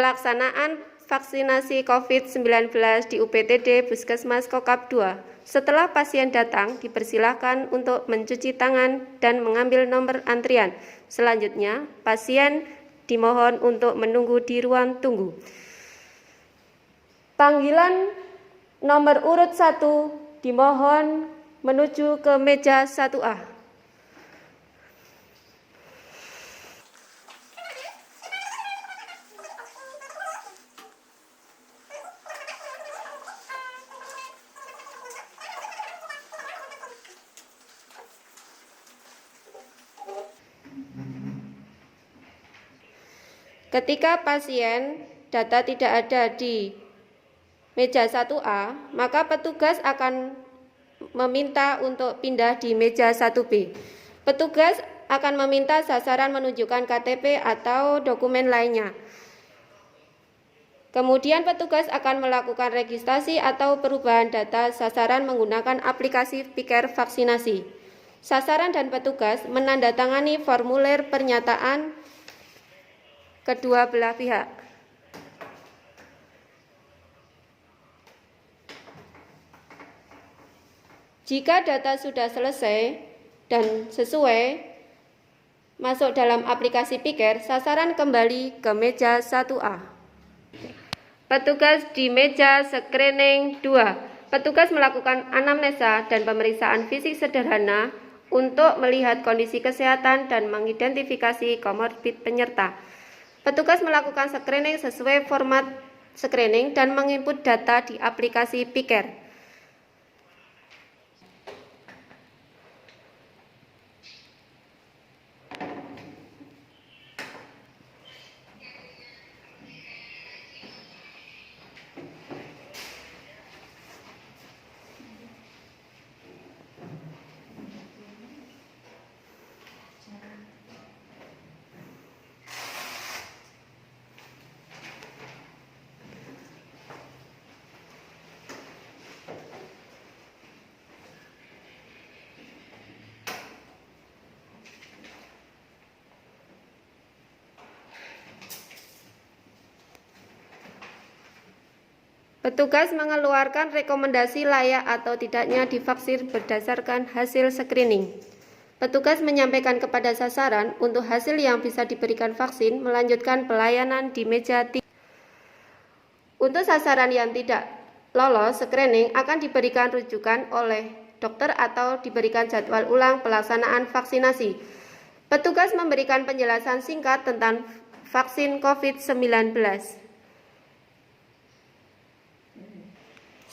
Pelaksanaan vaksinasi COVID-19 di UPTD Puskesmas Kokap 2. Setelah pasien datang, dipersilakan untuk mencuci tangan dan mengambil nomor antrian. Selanjutnya, pasien dimohon untuk menunggu di ruang tunggu. Panggilan nomor urut 1 dimohon menuju ke meja 1A. Ketika pasien data tidak ada di meja 1A, maka petugas akan meminta untuk pindah di meja 1B. Petugas akan meminta sasaran menunjukkan KTP atau dokumen lainnya. Kemudian petugas akan melakukan registrasi atau perubahan data sasaran menggunakan aplikasi Piker Vaksinasi. Sasaran dan petugas menandatangani formulir pernyataan kedua belah pihak. Jika data sudah selesai dan sesuai masuk dalam aplikasi Piker, sasaran kembali ke meja 1A. Petugas di meja screening 2. Petugas melakukan anamnesa dan pemeriksaan fisik sederhana untuk melihat kondisi kesehatan dan mengidentifikasi komorbid penyerta. Petugas melakukan screening sesuai format screening dan menginput data di aplikasi Piker. Petugas mengeluarkan rekomendasi layak atau tidaknya divaksin berdasarkan hasil screening. Petugas menyampaikan kepada sasaran untuk hasil yang bisa diberikan vaksin melanjutkan pelayanan di meja 3. Untuk sasaran yang tidak lolos screening akan diberikan rujukan oleh dokter atau diberikan jadwal ulang pelaksanaan vaksinasi. Petugas memberikan penjelasan singkat tentang vaksin COVID-19.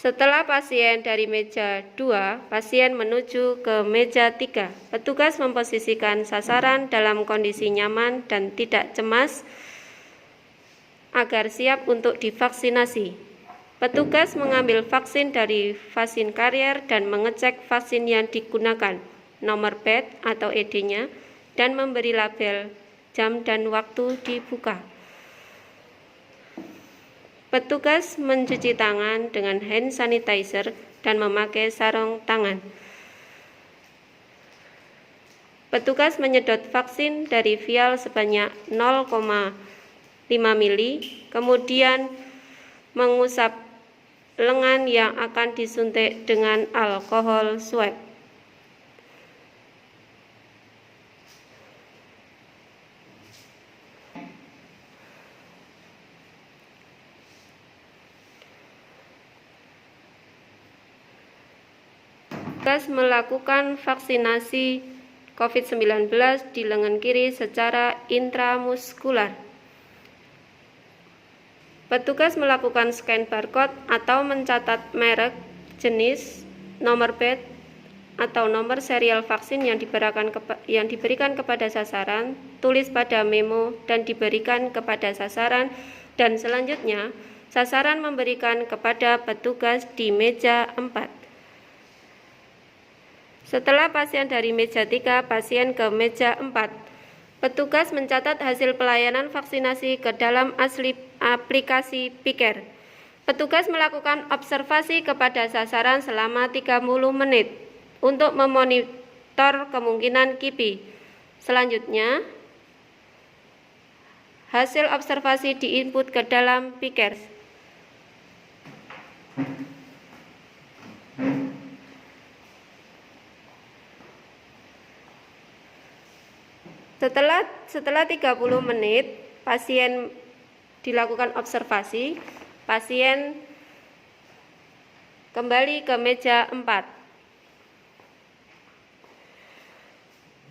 Setelah pasien dari meja 2, pasien menuju ke meja 3. Petugas memposisikan sasaran dalam kondisi nyaman dan tidak cemas agar siap untuk divaksinasi. Petugas mengambil vaksin dari vaksin karier dan mengecek vaksin yang digunakan, nomor batch atau ED-nya, dan memberi label jam dan waktu dibuka. Petugas mencuci tangan dengan hand sanitizer dan memakai sarung tangan. Petugas menyedot vaksin dari vial sebanyak 0,5 mili, kemudian mengusap lengan yang akan disuntik dengan alkohol swab. Petugas melakukan vaksinasi COVID-19 di lengan kiri secara intramuskular. Petugas melakukan scan barcode atau mencatat merek, jenis, nomor batch, atau nomor serial vaksin yang diberikan kepada sasaran, tulis pada memo dan diberikan kepada sasaran, dan selanjutnya sasaran memberikan kepada petugas di meja 4. Setelah pasien dari meja 3, pasien ke meja 4. Petugas mencatat hasil pelayanan vaksinasi ke dalam aplikasi Piker. Petugas melakukan observasi kepada sasaran selama 30 menit untuk memonitor kemungkinan KIPI. Selanjutnya, Hasil observasi diinput ke dalam piker. Setelah 30 menit pasien dilakukan observasi, pasien kembali ke meja 4.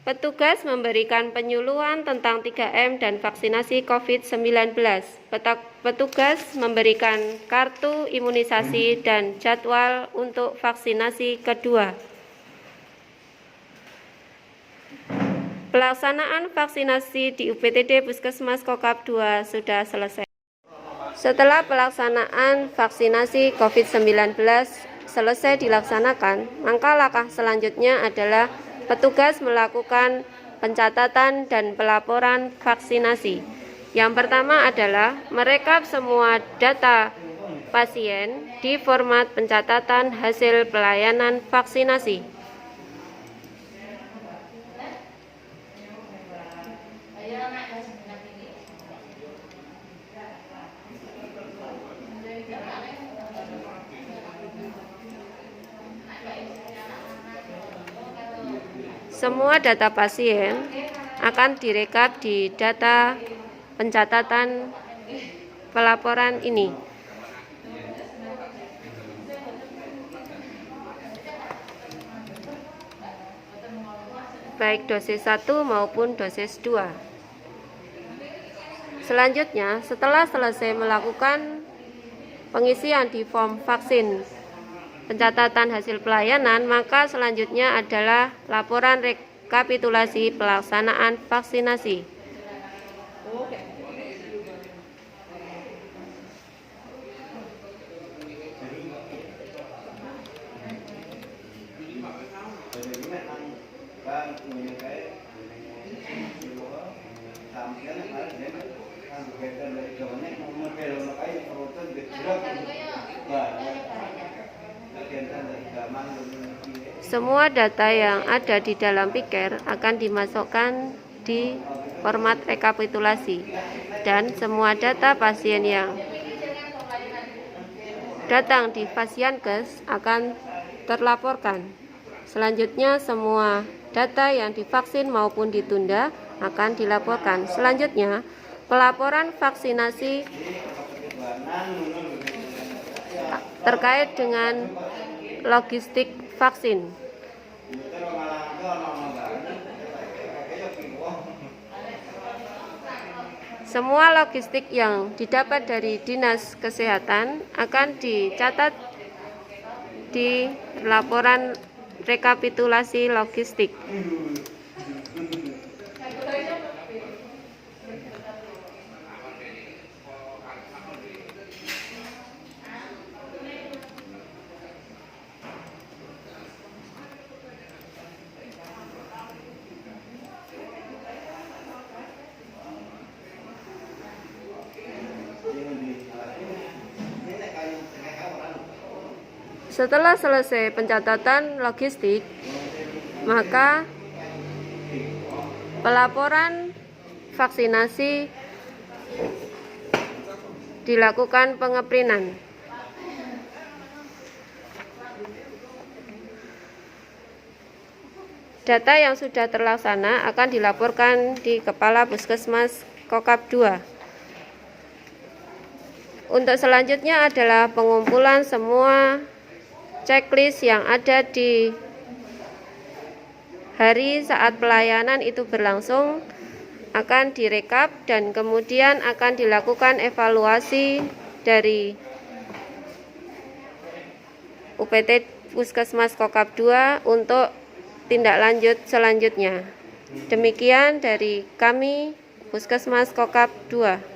Petugas memberikan penyuluhan tentang 3M dan vaksinasi COVID-19. Petugas memberikan kartu imunisasi dan jadwal untuk vaksinasi kedua. Pelaksanaan vaksinasi di UPTD Puskesmas Kokap 2 sudah selesai. Setelah pelaksanaan vaksinasi COVID-19 selesai dilaksanakan, maka langkah selanjutnya adalah petugas melakukan pencatatan dan pelaporan vaksinasi. Yang pertama adalah merekap semua data pasien di format pencatatan hasil pelayanan vaksinasi. Semua data pasien akan direkap di data pencatatan pelaporan ini. Baik dosis 1 maupun dosis 2. Selanjutnya, setelah selesai melakukan pengisian di form vaksin pencatatan hasil pelayanan, maka selanjutnya adalah laporan rekapitulasi pelaksanaan vaksinasi. Semua data yang ada di dalam piker akan dimasukkan di format rekapitulasi, dan semua data pasien yang datang di Fasiankes akan terlaporkan. Selanjutnya semua data yang divaksin maupun ditunda akan dilaporkan. Selanjutnya pelaporan vaksinasi terkait dengan logistik vaksin. Semua logistik yang didapat dari Dinas Kesehatan akan dicatat di laporan rekapitulasi logistik. Setelah selesai pencatatan logistik, maka pelaporan vaksinasi dilakukan pengeprintan. Data yang sudah terlaksana akan dilaporkan di Kepala Puskesmas Kokap 2. Untuk selanjutnya adalah pengumpulan semua checklist yang ada di hari saat pelayanan itu berlangsung, akan direkap dan kemudian akan dilakukan evaluasi dari UPT Puskesmas Kokap 2 untuk tindak lanjut selanjutnya. Demikian dari kami Puskesmas Kokap 2.